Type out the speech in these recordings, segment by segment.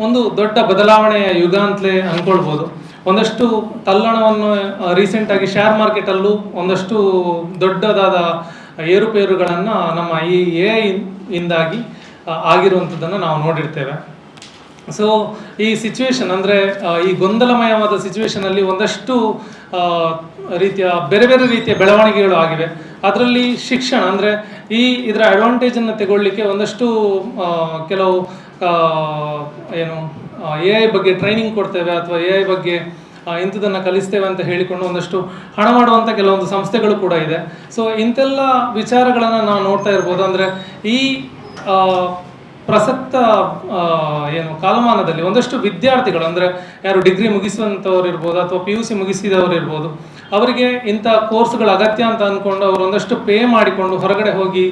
ಒಂದು ದೊಡ್ಡ ಬದಲಾವಣೆಯ ಯುಗ ಅಂತಲೇ ಅಂದ್ಕೊಳ್ಬೋದು. ಒಂದಷ್ಟು ತಲ್ಲಣವನ್ನು ರೀಸೆಂಟಾಗಿ ಶೇರ್ ಮಾರ್ಕೆಟಲ್ಲೂ ಒಂದಷ್ಟು ದೊಡ್ಡದಾದ ಏರುಪೇರುಗಳನ್ನು ನಮ್ಮ ಈ AI ಇಂದಾಗಿ ಆಗಿರುವಂಥದ್ದನ್ನು ನಾವು ನೋಡಿರ್ತೇವೆ. ಸೊ ಈ ಸಿಚುವೇಶನ್ ಅಂದರೆ ಈ ಗೊಂದಲಮಯವಾದ ಸಿಚುವೇಶನಲ್ಲಿ ಒಂದಷ್ಟು ರೀತಿಯ ಬೇರೆ ಬೇರೆ ರೀತಿಯ ಬೆಳವಣಿಗೆಗಳು ಆಗಿವೆ. ಅದರಲ್ಲಿ ಶಿಕ್ಷಣ ಅಂದರೆ ಇದರ ಅಡ್ವಾಂಟೇಜನ್ನು ತಗೊಳ್ಳಿಕ್ಕೆ ಒಂದಷ್ಟು ಕೆಲವು ಏನು AI ಬಗ್ಗೆ ಟ್ರೈನಿಂಗ್ ಕೊಡ್ತೇವೆ ಅಥವಾ AI ಬಗ್ಗೆ ಇಂಥದನ್ನು ಕಲಿಸ್ತೇವೆ ಅಂತ ಹೇಳಿಕೊಂಡು ಒಂದಷ್ಟು ಹಣ ಮಾಡುವಂಥ ಕೆಲವೊಂದು ಸಂಸ್ಥೆಗಳು ಕೂಡ ಇದೆ. ಸೊ ಇಂಥೆಲ್ಲ ವಿಚಾರಗಳನ್ನು ನಾವು ನೋಡ್ತಾ ಇರ್ಬೋದು. ಅಂದರೆ ಈ ಪ್ರಸಕ್ತ ಕಾಲಮಾನದಲ್ಲಿ ಒಂದಷ್ಟು ವಿದ್ಯಾರ್ಥಿಗಳು ಅಂದರೆ ಯಾರು ಡಿಗ್ರಿ ಮುಗಿಸುವಂಥವ್ರು ಇರ್ಬೋದು ಅಥವಾ PUC ಮುಗಿಸಿದವರು ಇರ್ಬೋದು, ಅವರಿಗೆ ಇಂಥ ಕೋರ್ಸ್ಗಳ ಅಗತ್ಯ ಅಂತ ಅಂದ್ಕೊಂಡು ಅವರು ಒಂದಷ್ಟು ಪೇ ಮಾಡಿಕೊಂಡು ಹೊರಗಡೆ ಹೋಗಿ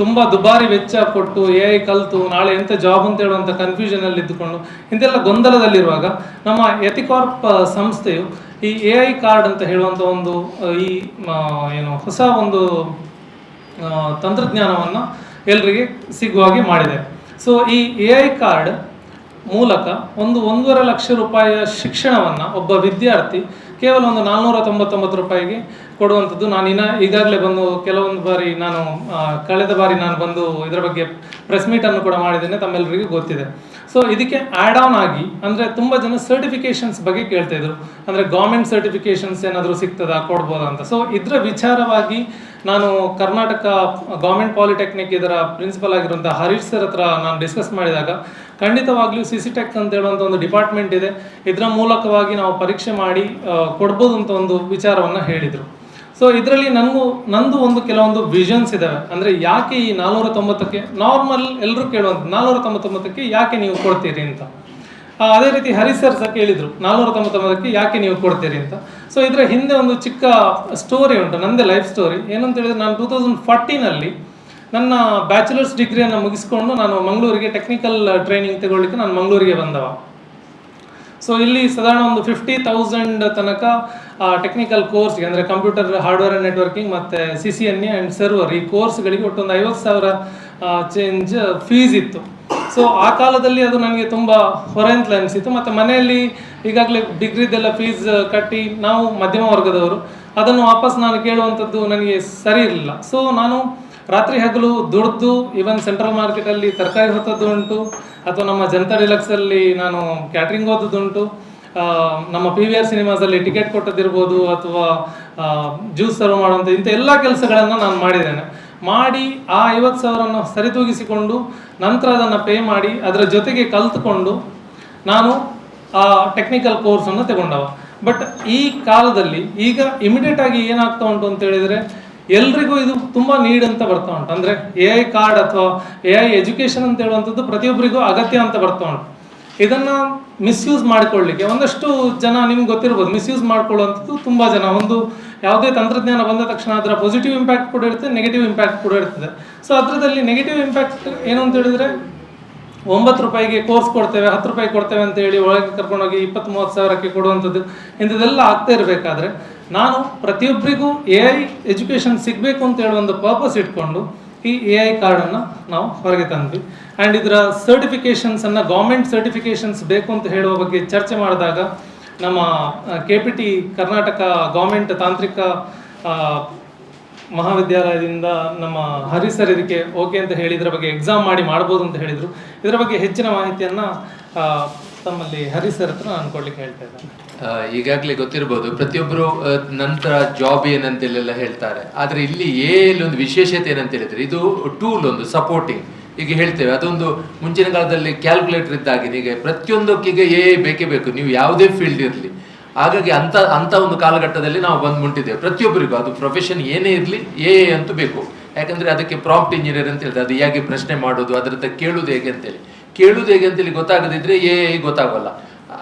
ತುಂಬ ದುಬಾರಿ ವೆಚ್ಚ ಕೊಟ್ಟು AI ಕಲಿತು ನಾಳೆ ಎಂಥ ಜಾಬ್ ಅಂತ ಹೇಳುವಂಥ ಕನ್ಫ್ಯೂಷನಲ್ಲಿ ಇದ್ದುಕೊಂಡು ಇಂಥೆಲ್ಲ ಗೊಂದಲದಲ್ಲಿರುವಾಗ ನಮ್ಮ ಎಥಿಕಾರ್ಪ್ ಸಂಸ್ಥೆಯು ಈ AI ಕಾರ್ಡ್ ಅಂತ ಹೇಳುವಂಥ ಒಂದು ಈ ಹೊಸ ಒಂದು ತಂತ್ರಜ್ಞಾನವನ್ನು ಎಲ್ಲರಿಗೆ ಸಿಗುವ ಹಾಗೆ ಮಾಡಿದೆ. ಸೊ ಈ AI ಕಾರ್ಡ್ ಮೂಲಕ 1.5 ಲಕ್ಷ ರೂಪಾಯಿಯ ಶಿಕ್ಷಣವನ್ನು ಒಬ್ಬ ವಿದ್ಯಾರ್ಥಿ ಕೇವಲ ಒಂದು 499 ರೂಪಾಯಿಗೆ ಕೊಡುವಂಥದ್ದು. ಈಗಾಗಲೇ ಬಂದು ಕೆಲವೊಂದು ಬಾರಿ ಕಳೆದ ಬಾರಿ ನಾನು ಬಂದು ಇದರ ಬಗ್ಗೆ ಪ್ರೆಸ್ ಮೀಟನ್ನು ಕೂಡ ಮಾಡಿದ್ದೇನೆ, ತಮ್ಮೆಲ್ಲರಿಗೂ ಗೊತ್ತಿದೆ. ಸೊ ಇದಕ್ಕೆ ಆ್ಯಡ್ ಆನ್ ಆಗಿ ಅಂದರೆ ತುಂಬ ಜನ ಸರ್ಟಿಫಿಕೇಷನ್ಸ್ ಬಗ್ಗೆ ಕೇಳ್ತಾ ಇದ್ರು, ಅಂದರೆ ಗೌರ್ಮೆಂಟ್ ಸರ್ಟಿಫಿಕೇಷನ್ಸ್ ಏನಾದರೂ ಸಿಗ್ತದಾ, ಕೊಡ್ಬೋದಾ ಅಂತ. ಸೊ ಇದರ ವಿಚಾರವಾಗಿ ನಾನು ಕರ್ನಾಟಕ ಗೌರ್ಮೆಂಟ್ ಪಾಲಿಟೆಕ್ನಿಕ್ ಇದರ ಪ್ರಿನ್ಸಿಪಲ್ ಆಗಿರುವಂಥ ಹರೀಶ್ ಸರ್ ಹತ್ರ ನಾನು ಡಿಸ್ಕಸ್ ಮಾಡಿದಾಗ ಖಂಡಿತವಾಗ್ಲೂ CCTech ಅಂತ ಹೇಳುವಂಥ ಒಂದು ಡಿಪಾರ್ಟ್ಮೆಂಟ್ ಇದೆ, ಇದರ ಮೂಲಕವಾಗಿ ನಾವು ಪರೀಕ್ಷೆ ಮಾಡಿ ಕೊಡ್ಬೋದು ಅಂತ ಒಂದು ವಿಚಾರವನ್ನು ಹೇಳಿದರು. ಸೊ ಇದರಲ್ಲಿ ನಂದು ಒಂದು ಕೆಲವೊಂದು ವಿಷನ್ಸ್ ಇದ್ದಾವೆ. ಅಂದರೆ ಯಾಕೆ ಈ 490ಕ್ಕೆ ನಾರ್ಮಲ್ ಎಲ್ಲರೂ ಕೇಳುವಂಥ 499ಕ್ಕೆ ಯಾಕೆ ನೀವು ಕೊಡ್ತೀರಿ ಅಂತ. ಅದೇ ರೀತಿ ಹರೀಶ್ ಸರ್ ಸಹ ಕೇಳಿದರು 499ಕ್ಕೆ ಯಾಕೆ ನೀವು ಕೊಡ್ತೀರಿ ಅಂತ. ಸೊ ಇದರ ಹಿಂದೆ ಒಂದು ಚಿಕ್ಕ ಸ್ಟೋರಿ ಉಂಟು, ನನ್ನದೇ ಲೈಫ್ ಸ್ಟೋರಿ. ಏನಂತ ಹೇಳಿದ್ರೆ, ನಾನು 2014 ನನ್ನ ಬ್ಯಾಚುಲರ್ಸ್ ಡಿಗ್ರಿಯನ್ನು ಮುಗಿಸ್ಕೊಂಡು ನಾನು ಮಂಗಳೂರಿಗೆ ಟೆಕ್ನಿಕಲ್ ಟ್ರೈನಿಂಗ್ ತಗೊಳ್ಳಿಕ್ಕೆ ನಾನು ಮಂಗಳೂರಿಗೆ ಬಂದವ. ಸೊ ಇಲ್ಲಿ ಸಾಧಾರಣ ಒಂದು 50,000 ತನಕ ಟೆಕ್ನಿಕಲ್ ಕೋರ್ಸ್ಗೆ ಅಂದರೆ ಕಂಪ್ಯೂಟರ್ ಹಾರ್ಡ್ವೇರ್ ಆ್ಯಂಡ್ ನೆಟ್ವರ್ಕಿಂಗ್ ಮತ್ತು CCNA ಆ್ಯಂಡ್ ಸರ್ವರ್ ಈ ಕೋರ್ಸ್ಗಳಿಗೆ ಒಟ್ಟು ಒಂದು 50,000 ಚೇಂಜ್ ಫೀಸ್ ಇತ್ತು. ಸೊ ಆ ಕಾಲದಲ್ಲಿ ಅದು ನನಗೆ ತುಂಬ ಹೊರೆ ಅಂತಲೇ ಅನಿಸಿತು. ಮತ್ತು ಮನೆಯಲ್ಲಿ ಈಗಾಗಲೇ ಡಿಗ್ರಿದೆಲ್ಲ ಫೀಸ್ ಕಟ್ಟಿ ನಾವು ಮಧ್ಯಮ ವರ್ಗದವರು, ಅದನ್ನು ವಾಪಸ್ ನಾನು ಕೇಳುವಂಥದ್ದು ನನಗೆ ಸರಿ ಇರಲಿಲ್ಲ. ಸೊ ನಾನು ರಾತ್ರಿ ಹಗಲು ದುಡ್ದು ಈವನ್ ಸೆಂಟ್ರಲ್ ಮಾರ್ಕೆಟಲ್ಲಿ ತರಕಾರಿ ಹೊತ್ತದ್ದು ಉಂಟು, ಅಥವಾ ನಮ್ಮ ಜನತಾ ಡಿಲಕ್ಸಲ್ಲಿ ನಾನು ಕ್ಯಾಟ್ರಿಂಗ್ ಓದೋದುಂಟು, ನಮ್ಮ PVR ಸಿನಿಮಾಸಲ್ಲಿ ಟಿಕೆಟ್ ಕೊಟ್ಟದಿರ್ಬೋದು, ಅಥವಾ ಜ್ಯೂಸ್ ಸರ್ವ್ ಮಾಡುವಂಥ ಇಂಥ ಎಲ್ಲ ಕೆಲಸಗಳನ್ನು ನಾನು ಮಾಡಿದ್ದೇನೆ. ಮಾಡಿ ಆ 50,000 ಸರಿತೂಗಿಸಿಕೊಂಡು ನಂತರ ಅದನ್ನು ಪೇ ಮಾಡಿ ಅದರ ಜೊತೆಗೆ ಕಲಿತುಕೊಂಡು ನಾನು ಆ ಟೆಕ್ನಿಕಲ್ ಕೋರ್ಸನ್ನು ತಗೊಂಡವ. ಬಟ್ ಈ ಕಾಲದಲ್ಲಿ ಈಗ ಇಮಿಡಿಯೇಟಾಗಿ ಏನಾಗ್ತಾ ಉಂಟು ಅಂತ ಹೇಳಿದರೆ, ಎಲ್ರಿಗೂ ಇದು ತುಂಬ ನೀಡ್ ಅಂತ ಬರ್ತಾ ಉಂಟು. ಅಂದರೆ AI ಕಾರ್ಡ್ ಅಥವಾ AI ಎಜುಕೇಷನ್ ಅಂತ ಹೇಳುವಂಥದ್ದು ಪ್ರತಿಯೊಬ್ಬರಿಗೂ ಅಗತ್ಯ ಅಂತ ಬರ್ತಾ ಉಂಟು. ಇದನ್ನು ಮಿಸ್ಯೂಸ್ ಮಾಡಿಕೊಳ್ಳಿಕ್ಕೆ ಒಂದಷ್ಟು ಜನ, ನಿಮ್ಗೆ ಗೊತ್ತಿರ್ಬೋದು, ಮಿಸ್ಯೂಸ್ ಮಾಡ್ಕೊಳ್ಳುವಂಥದ್ದು ತುಂಬ ಜನ. ಒಂದು ಯಾವುದೇ ತಂತ್ರಜ್ಞಾನ ಬಂದ ತಕ್ಷಣ ಅದರ ಪಾಸಿಟಿವ್ ಇಂಪ್ಯಾಕ್ಟ್ ಕೂಡ ಇರ್ತದೆ, ನೆಗೆಟಿವ್ ಇಂಪ್ಯಾಕ್ಟ್ ಕೂಡ ಇರ್ತದೆ. ಸೊ ಅದರಲ್ಲಿ ನೆಗೆಟಿವ್ ಇಂಪ್ಯಾಕ್ಟ್ ಏನು ಅಂತ ಹೇಳಿದರೆ, 9 ರೂಪಾಯಿಗೆ ಕೋರ್ಸ್ ಕೊಡ್ತೇವೆ, 10 ರೂಪಾಯಿ ಕೊಡ್ತೇವೆ ಅಂತ ಹೇಳಿ ಒಳಗೆ ಕರ್ಕೊಂಡೋಗಿ 20-30 ಸಾವಿರಕ್ಕೆ ಕೊಡುವಂಥದ್ದು, ಇಂಥದ್ದೆಲ್ಲ ಆಗ್ತಾ ಇರಬೇಕಾದ್ರೆ ನಾನು ಪ್ರತಿಯೊಬ್ಬರಿಗೂ AI ಎಜುಕೇಷನ್ ಸಿಗಬೇಕು ಅಂತ ಹೇಳುವ ಒಂದು ಪರ್ಪಸ್ ಇಟ್ಕೊಂಡು ಈ AI ಕಾರ್ಡನ್ನು ನಾವು ಹೊರಗೆ ತಂದ್ವಿ. ಆ್ಯಂಡ್ ಇದರ ಸರ್ಟಿಫಿಕೇಷನ್ಸನ್ನು, ಗೌರ್ಮೆಂಟ್ ಸರ್ಟಿಫಿಕೇಷನ್ಸ್ ಬೇಕು ಅಂತ ಹೇಳುವ ಬಗ್ಗೆ ಚರ್ಚೆ ಮಾಡಿದಾಗ ನಮ್ಮ KPT ಕರ್ನಾಟಕ ಗೌರ್ಮೆಂಟ್ ತಾಂತ್ರಿಕ ಮಹಾವಿದ್ಯಾಲಯದಿಂದ ನಮ್ಮ ಹರೀಶ್ ಸರ್ ಇದಕ್ಕೆ ಓಕೆ ಅಂತ ಹೇಳಿ ಇದರ ಬಗ್ಗೆ ಎಕ್ಸಾಮ್ ಮಾಡಿ ಮಾಡ್ಬೋದು ಅಂತ ಹೇಳಿದರು. ಇದರ ಬಗ್ಗೆ ಹೆಚ್ಚಿನ ಮಾಹಿತಿಯನ್ನು ತಮ್ಮಲ್ಲಿ ಹರೀಶ್ ಸರ್ ಹತ್ರ ನಾನು ಕೊಡ್ಲಿಕ್ಕೆ ಹೇಳ್ತಾ ಇದ್ದೇನೆ. ಈಗಾಗಲೇ ಗೊತ್ತಿರ್ಬೋದು, ಪ್ರತಿಯೊಬ್ಬರು ನಂತರ ಜಾಬ್ ಏನಂತೆಲ್ಲ ಹೇಳ್ತಾರೆ. ಆದರೆ ಇಲ್ಲಿ AI ಒಂದು ವಿಶೇಷತೆ ಏನಂತ ಹೇಳಿದ್ರೆ, ಇದು ಟೂಲ್, ಒಂದು ಸಪೋರ್ಟಿಂಗ್ ಈಗ ಹೇಳ್ತೇವೆ. ಅದೊಂದು ಮುಂಚಿನ ಕಾಲದಲ್ಲಿ ಕ್ಯಾಲ್ಕುಲೇಟರ್ ಇದ್ದಾಗೆ ಈಗ ಪ್ರತಿಯೊಂದಕ್ಕೀಗ AI ಬೇಕೇ ಬೇಕು, ನೀವು ಯಾವುದೇ ಫೀಲ್ಡ್ ಇರಲಿ. ಹಾಗಾಗಿ ಅಂಥ ಒಂದು ಕಾಲಘಟ್ಟದಲ್ಲಿ ನಾವು ಬಂದು ಮುಟ್ಟಿದ್ದೇವೆ. ಪ್ರತಿಯೊಬ್ಬರಿಗೂ ಅದು ಪ್ರೊಫೆಷನ್ ಏನೇ ಇರಲಿ AI ಅಂತೂ ಬೇಕು. ಯಾಕಂದರೆ ಅದಕ್ಕೆ ಪ್ರಾಂಪ್ಟ್ ಇಂಜಿನಿಯರ್ ಅಂತ ಹೇಳಿದ್ರೆ, ಅದು ಹೇಗೆ ಪ್ರಶ್ನೆ ಮಾಡೋದು, ಅದರದ್ದು ಕೇಳೋದು ಹೇಗೆ ಅಂತೇಳಿ ಗೊತ್ತಾಗದಿದ್ರೆ AI ಗೊತ್ತಾಗೋಲ್ಲ.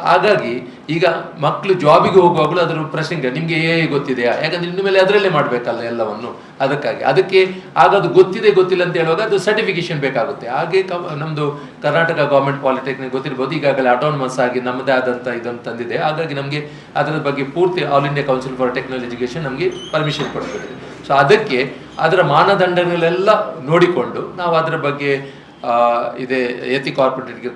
ಹಾಗಾಗಿ ಈಗ ಮಕ್ಕಳು ಜಾಬಿಗೆ ಹೋಗುವಾಗಲೂ ಅದರ ಪ್ರಶ್ನೆ, ನಿಮಗೆ AI ಗೊತ್ತಿದೆಯಾ? ಯಾಕಂದ್ರೆ ಇನ್ನು ಮೇಲೆ ಅದರಲ್ಲೇ ಮಾಡಬೇಕಲ್ಲ ಎಲ್ಲವನ್ನು. ಅದಕ್ಕೆ ಆಗ ಅದು ಗೊತ್ತಿಲ್ಲ ಅಂತ ಹೇಳುವಾಗ ಅದು ಸರ್ಟಿಫಿಕೇಶನ್ ಬೇಕಾಗುತ್ತೆ. ಹಾಗೆ ನಮ್ಮದು ಕರ್ನಾಟಕ ಗೌರ್ಮೆಂಟ್ ಪಾಲಿಟೆಕ್ನಿಕ್ ಗೊತ್ತಿರ್ಬೋದು, ಈಗಾಗಲೇ ಆಟೋನಮಸ್ ಆಗಿ ನಮ್ಮದೇ ಆದಂಥ ಇದನ್ನು ತಂದಿದೆ. ಹಾಗಾಗಿ ನಮಗೆ ಅದರ ಬಗ್ಗೆ ಪೂರ್ತಿ all India council for technology education ನಮಗೆ ಪರ್ಮಿಷನ್ ಕೊಡ್ತಿದೆ. ಸೊ ಅದಕ್ಕೆ ಅದರ ಮಾನದಂಡಗಳೆಲ್ಲ ನೋಡಿಕೊಂಡು ನಾವು ಅದರ ಬಗ್ಗೆ ಇದೇ ಯತಿ ಕಾರ್ಪೊರೇಟ್ಗೆ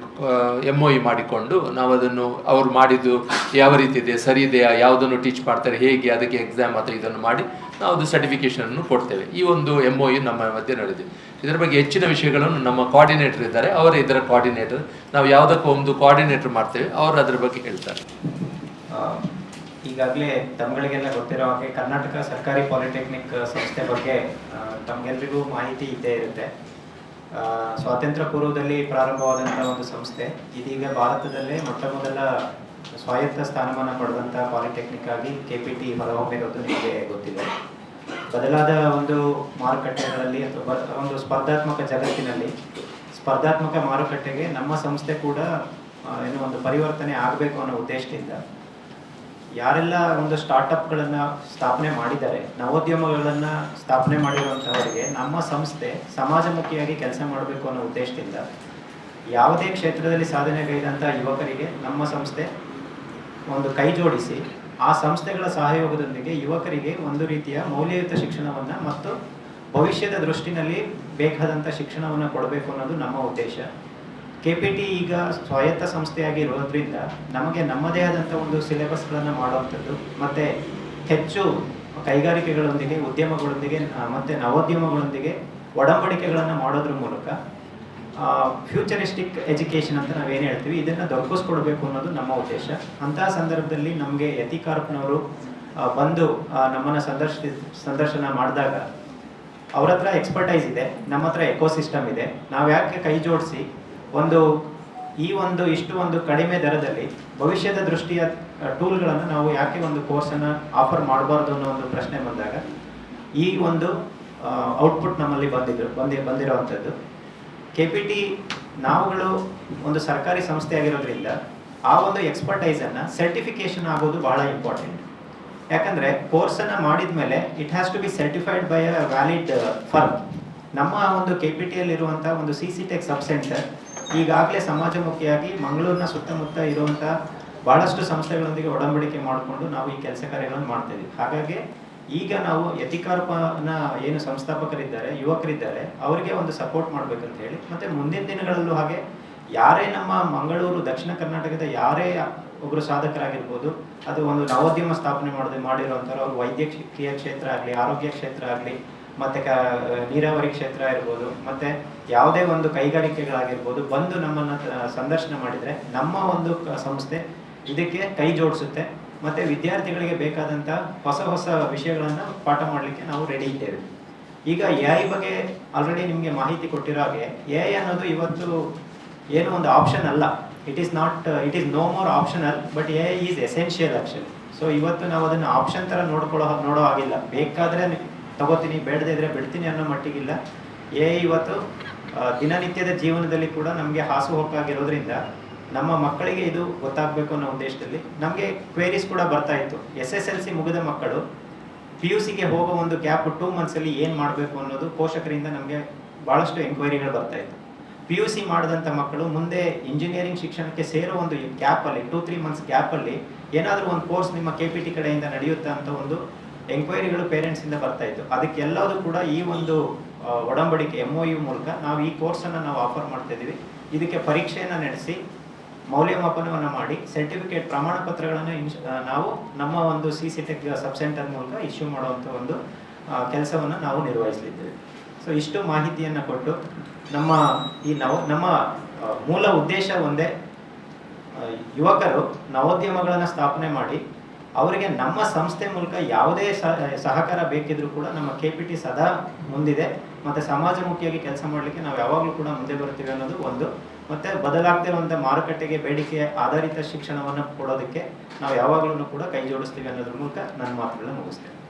MOU ಮಾಡಿಕೊಂಡು ನಾವು ಅದನ್ನು ಅವ್ರು ಮಾಡಿದ್ದು ಯಾವ ರೀತಿ ಇದೆ, ಸರಿ ಇದೆಯಾ, ಯಾವುದನ್ನು ಟೀಚ್ ಮಾಡ್ತಾರೆ, ಹೇಗೆ, ಅದಕ್ಕೆ ಎಕ್ಸಾಮ್ ಅಥವಾ ಇದನ್ನು ಮಾಡಿ ನಾವು ಅದು ಸರ್ಟಿಫಿಕೇಷನನ್ನು ಕೊಡ್ತೇವೆ. ಈ ಒಂದು MOU ನಮ್ಮ ಮಧ್ಯೆ ನಡೆದಿದೆ. ಇದರ ಬಗ್ಗೆ ಹೆಚ್ಚಿನ ವಿಷಯಗಳನ್ನು ನಮ್ಮ ಕೋಆರ್ಡಿನೇಟರ್ ಇದ್ದಾರೆ, ಅವರೇ ಇದರ ಕೋಆರ್ಡಿನೇಟರ್. ನಾವು ಯಾವುದಕ್ಕೂ ಒಂದು ಕೋಆರ್ಡಿನೇಟರ್ ಮಾಡ್ತೇವೆ, ಅವರು ಅದರ ಬಗ್ಗೆ ಹೇಳ್ತಾರೆ. ಈಗಾಗಲೇ ತಮ್ಮಗಳಿಗೆಲ್ಲ ಗೊತ್ತಿರೋ ಹಾಗೆ ಕರ್ನಾಟಕ ಸರ್ಕಾರಿ ಪಾಲಿಟೆಕ್ನಿಕ್ ಸಂಸ್ಥೆ ಬಗ್ಗೆ ತಮಗೆಲ್ಲರಿಗೂ ಮಾಹಿತಿ ಇದ್ದೇ ಇರುತ್ತೆ. ಸ್ವಾತಂತ್ರ್ಯ ಪೂರ್ವದಲ್ಲಿ ಪ್ರಾರಂಭವಾದಂಥ ಒಂದು ಸಂಸ್ಥೆ ಇದೀಗ ಭಾರತದಲ್ಲೇ ಮೊಟ್ಟ ಮೊದಲ ಸ್ವಾಯತ್ತ ಸ್ಥಾನಮಾನ ಪಡೆದಂಥ ಪಾಲಿಟೆಕ್ನಿಕ್ ಆಗಿ KPT ಹೊರಹೊಮ್ಮಿರೋದು ನಿಮಗೆ ಗೊತ್ತಿದೆ. ಬದಲಾದ ಒಂದು ಮಾರುಕಟ್ಟೆಗಳಲ್ಲಿ ಅಥವಾ ಒಂದು ಸ್ಪರ್ಧಾತ್ಮಕ ಜಗತ್ತಿನಲ್ಲಿ ಸ್ಪರ್ಧಾತ್ಮಕ ಮಾರುಕಟ್ಟೆಗೆ ನಮ್ಮ ಸಂಸ್ಥೆ ಕೂಡ ಏನೋ ಒಂದು ಪರಿವರ್ತನೆ ಆಗಬೇಕು ಅನ್ನೋ ಉದ್ದೇಶದಿಂದ ಯಾರೆಲ್ಲ ಒಂದು ಸ್ಟಾರ್ಟಪ್ಗಳನ್ನು ಸ್ಥಾಪನೆ ಮಾಡಿದ್ದಾರೆ, ನವೋದ್ಯಮಗಳನ್ನು ಸ್ಥಾಪನೆ ಮಾಡಿರುವಂಥವರಿಗೆ ನಮ್ಮ ಸಂಸ್ಥೆ ಸಮಾಜಮುಖಿಯಾಗಿ ಕೆಲಸ ಮಾಡಬೇಕು ಅನ್ನೋ ಉದ್ದೇಶದಿಂದ ಯಾವುದೇ ಕ್ಷೇತ್ರದಲ್ಲಿ ಸಾಧನೆಗೈದಂಥ ಯುವಕರಿಗೆ ನಮ್ಮ ಸಂಸ್ಥೆ ಒಂದು ಕೈ ಜೋಡಿಸಿ ಆ ಸಂಸ್ಥೆಗಳ ಸಹಯೋಗದೊಂದಿಗೆ ಯುವಕರಿಗೆ ಒಂದು ರೀತಿಯ ಮೌಲ್ಯಯುತ ಶಿಕ್ಷಣವನ್ನು ಮತ್ತು ಭವಿಷ್ಯದ ದೃಷ್ಟಿನಲ್ಲಿ ಬೇಕಾದಂಥ ಶಿಕ್ಷಣವನ್ನು ಕೊಡಬೇಕು ಅನ್ನೋದು ನಮ್ಮ ಉದ್ದೇಶ. KPT ಈಗ ಸ್ವಾಯತ್ತ ಸಂಸ್ಥೆಯಾಗಿ ಇರೋದ್ರಿಂದ ನಮಗೆ ನಮ್ಮದೇ ಆದಂಥ ಒಂದು ಸಿಲೆಬಸ್ಗಳನ್ನು ಮಾಡುವಂಥದ್ದು ಮತ್ತು ಹೆಚ್ಚು ಕೈಗಾರಿಕೆಗಳೊಂದಿಗೆ, ಉದ್ಯಮಗಳೊಂದಿಗೆ ಮತ್ತು ನವೋದ್ಯಮಗಳೊಂದಿಗೆ ಒಡಂಬಡಿಕೆಗಳನ್ನು ಮಾಡೋದ್ರ ಮೂಲಕ ಫ್ಯೂಚರಿಸ್ಟಿಕ್ ಎಜುಕೇಷನ್ ಅಂತ ನಾವೇನು ಹೇಳ್ತೀವಿ ಇದನ್ನು ದೊರಕಿಸ್ಕೊಡ್ಬೇಕು ಅನ್ನೋದು ನಮ್ಮ ಉದ್ದೇಶ. ಅಂತಹ ಸಂದರ್ಭದಲ್ಲಿ ನಮಗೆ ಯತಿ ಕಾರ್ಪ್ನವರು ಬಂದು ನಮ್ಮನ್ನು ಸಂದರ್ಶನ ಮಾಡಿದಾಗ ಅವ್ರ ಹತ್ರ ಎಕ್ಸ್ಪರ್ಟೈಸ್ ಇದೆ, ನಮ್ಮ ಹತ್ರ ಎಕೋಸಿಸ್ಟಮ್ ಇದೆ, ನಾವು ಯಾಕೆ ಕೈ ಜೋಡಿಸಿ ಇಷ್ಟು ಒಂದು ಕಡಿಮೆ ದರದಲ್ಲಿ ಭವಿಷ್ಯದ ದೃಷ್ಟಿಯ ಟೂಲ್ಗಳನ್ನು ನಾವು ಯಾಕೆ ಒಂದು ಕೋರ್ಸನ್ನು ಆಫರ್ ಮಾಡಬಾರ್ದು ಅನ್ನೋ ಒಂದು ಪ್ರಶ್ನೆ ಬಂದಾಗ ಈ ಒಂದು ಔಟ್ಪುಟ್ ನಮ್ಮಲ್ಲಿ ಬಂದಿರುವಂಥದ್ದು. KPT ನಾವುಗಳು ಒಂದು ಸರ್ಕಾರಿ ಸಂಸ್ಥೆ ಆಗಿರೋದ್ರಿಂದ ಆ ಒಂದು ಎಕ್ಸ್ಪರ್ಟೈಸನ್ನು ಸರ್ಟಿಫಿಕೇಷನ್ ಆಗೋದು ಬಹಳ ಇಂಪಾರ್ಟೆಂಟ್. ಯಾಕಂದರೆ ಕೋರ್ಸನ್ನು ಮಾಡಿದ ಮೇಲೆ it has to be certified by a valid firm. ನಮ್ಮ ಒಂದು KPTಯಲ್ಲಿರುವಂಥ ಒಂದು CCTech ಸಬ್ ಸೆಂಟರ್ ಈಗಾಗಲೇ ಸಮಾಜಮುಖಿಯಾಗಿ ಮಂಗಳೂರಿನ ಸುತ್ತಮುತ್ತ ಇರುವಂಥ ಭಾಳಷ್ಟು ಸಂಸ್ಥೆಗಳೊಂದಿಗೆ ಒಡಂಬಡಿಕೆ ಮಾಡಿಕೊಂಡು ನಾವು ಈ ಕೆಲಸ ಕಾರ್ಯಗಳನ್ನು ಮಾಡ್ತಾಯಿದ್ದೀವಿ. ಹಾಗಾಗಿ ಈಗ ನಾವು ಯತಿ ಕಾರ್ಪನ ಏನು ಸಂಸ್ಥಾಪಕರಿದ್ದಾರೆ, ಯುವಕರಿದ್ದಾರೆ, ಅವರಿಗೆ ಒಂದು ಸಪೋರ್ಟ್ ಮಾಡಬೇಕಂತ ಹೇಳಿ ಮತ್ತು ಮುಂದಿನ ದಿನಗಳಲ್ಲೂ ಹಾಗೆ ಯಾರೇ ನಮ್ಮ ಮಂಗಳೂರು ದಕ್ಷಿಣ ಕರ್ನಾಟಕದ ಯಾರೇ ಒಬ್ಬರು ಸಾಧಕರಾಗಿರ್ಬೋದು, ಅದು ಒಂದು ನವೋದ್ಯಮ ಸ್ಥಾಪನೆ ಮಾಡಿರುವಂಥವ್ರು, ಅವ್ರು ವೈದ್ಯಕೀಯ ಕ್ಷೇತ್ರ ಆಗಲಿ, ಆರೋಗ್ಯ ಕ್ಷೇತ್ರ ಆಗಲಿ, ಮತ್ತು ನೀರಾವರಿ ಕ್ಷೇತ್ರ ಇರ್ಬೋದು, ಮತ್ತು ಯಾವುದೇ ಒಂದು ಕೈಗಾರಿಕೆಗಳಾಗಿರ್ಬೋದು, ಬಂದು ನಮ್ಮನ್ನು ಸಂದರ್ಶನ ಮಾಡಿದರೆ ನಮ್ಮ ಒಂದು ಸಂಸ್ಥೆ ಇದಕ್ಕೆ ಕೈ ಜೋಡಿಸುತ್ತೆ ಮತ್ತು ವಿದ್ಯಾರ್ಥಿಗಳಿಗೆ ಬೇಕಾದಂಥ ಹೊಸ ಹೊಸ ವಿಷಯಗಳನ್ನು ಪಾಠ ಮಾಡಲಿಕ್ಕೆ ನಾವು ರೆಡಿ ಇದ್ದೇವೆ. ಈಗ AI ಬಗ್ಗೆ ಆಲ್ರೆಡಿ ನಿಮಗೆ ಮಾಹಿತಿ ಕೊಟ್ಟಿರೋ ಹಾಗೆ AI ಅನ್ನೋದು ಇವತ್ತು ಏನು ಒಂದು ಆಪ್ಷನ್ ಅಲ್ಲ. It is no more optional, but AI is essential actually. So ಇವತ್ತು ನಾವು ಅದನ್ನು ಆಪ್ಷನ್ ಥರ ನೋಡೋ ಹಾಗಿಲ್ಲ. ಬೇಕಾದರೆ ತಗೋತೀನಿ, ಬೇಡದೇ ಇದ್ರೆ ಬಿಡ್ತೀನಿ ಅನ್ನೋ ಮಟ್ಟಿಗಿಲ್ಲ. AI ಇವತ್ತು ದಿನನಿತ್ಯದ ಜೀವನದಲ್ಲಿ ಕೂಡ ನಮಗೆ ಹಾಸುಹೊಕ್ಕಾಗಿರೋದ್ರಿಂದ ನಮ್ಮ ಮಕ್ಕಳಿಗೆ ಇದು ಗೊತ್ತಾಗಬೇಕು ಅನ್ನೋ ಉದ್ದೇಶದಲ್ಲಿ ನಮಗೆ ಕ್ವೇರೀಸ್ ಕೂಡ ಬರ್ತಾ ಇತ್ತು. SSLC ಮುಗಿದ ಮಕ್ಕಳು PUCಗೆ ಹೋಗೋ ಒಂದು ಗ್ಯಾಪ್ 2 ಮಂತ್ಸಲ್ಲಿ ಏನು ಮಾಡಬೇಕು ಅನ್ನೋದು ಪೋಷಕರಿಂದ ನಮಗೆ ಭಾಳಷ್ಟು ಎಂಕ್ವೈರಿಗಳು ಬರ್ತಾ ಇತ್ತು. PUC ಮಾಡಿದಂಥ ಮಕ್ಕಳು ಮುಂದೆ ಇಂಜಿನಿಯರಿಂಗ್ ಶಿಕ್ಷಣಕ್ಕೆ ಸೇರೋ ಒಂದು ಗ್ಯಾಪಲ್ಲಿ 2-3 ಮಂತ್ಸ್ ಗ್ಯಾಪಲ್ಲಿ ಏನಾದರೂ ಒಂದು ಕೋರ್ಸ್ ನಿಮ್ಮ KPT ಕಡೆಯಿಂದ ನಡೆಯುತ್ತಾ ಅಂತ ಒಂದು ಎಂಕ್ವೈರಿಗಳು ಪೇರೆಂಟ್ಸಿಂದ ಬರ್ತಾ ಇತ್ತು. ಅದಕ್ಕೆಲ್ಲದೂ ಕೂಡ ಈ ಒಂದು ಒಡಂಬಡಿಕೆ MOU ಮೂಲಕ ನಾವು ಈ ಕೋರ್ಸನ್ನು ನಾವು ಆಫರ್ ಮಾಡ್ತಾ ಇದ್ದೀವಿ. ಇದಕ್ಕೆ ಪರೀಕ್ಷೆಯನ್ನು ನಡೆಸಿ ಮೌಲ್ಯಮಾಪನವನ್ನು ಮಾಡಿ ಸರ್ಟಿಫಿಕೇಟ್ ಪ್ರಮಾಣ ಪತ್ರಗಳನ್ನು ನಾವು ನಮ್ಮ ಒಂದು CCTech ಸಬ್ ಸೆಂಟರ್ ಮೂಲಕ ಇಶ್ಯೂ ಮಾಡುವಂಥ ಒಂದು ಕೆಲಸವನ್ನು ನಾವು ನಿರ್ವಹಿಸಲಿದ್ದೇವೆ. ಸೊ ಇಷ್ಟು ಮಾಹಿತಿಯನ್ನು ಕೊಟ್ಟು ನಮ್ಮ ಮೂಲ ಉದ್ದೇಶ ಒಂದೇ, ಯುವಕರು ನವೋದ್ಯಮಗಳನ್ನು ಸ್ಥಾಪನೆ ಮಾಡಿ ಅವರಿಗೆ ನಮ್ಮ ಸಂಸ್ಥೆ ಮೂಲಕ ಯಾವುದೇ ಸಹಕಾರ ಬೇಕಿದ್ರೂ ಕೂಡ ನಮ್ಮ KPT ಸದಾ ಮುಂದಿದೆ ಮತ್ತು ಸಮಾಜಮುಖಿಯಾಗಿ ಕೆಲಸ ಮಾಡಲಿಕ್ಕೆ ನಾವು ಯಾವಾಗಲೂ ಕೂಡ ಮುಂದೆ ಬರ್ತೀವಿ ಅನ್ನೋದು ಒಂದು. ಮತ್ತು ಬದಲಾಗ್ತಿರುವಂಥ ಮಾರುಕಟ್ಟೆಗೆ ಬೇಡಿಕೆ ಆಧಾರಿತ ಶಿಕ್ಷಣವನ್ನು ಕೊಡೋದಕ್ಕೆ ನಾವು ಯಾವಾಗಲೂ ಕೂಡ ಕೈ ಜೋಡಿಸ್ತೀವಿ ಅನ್ನೋದ್ರ ಮೂಲಕ ನನ್ನ ಮಾತುಗಳನ್ನ ಮುಗಿಸ್ತೇನೆ.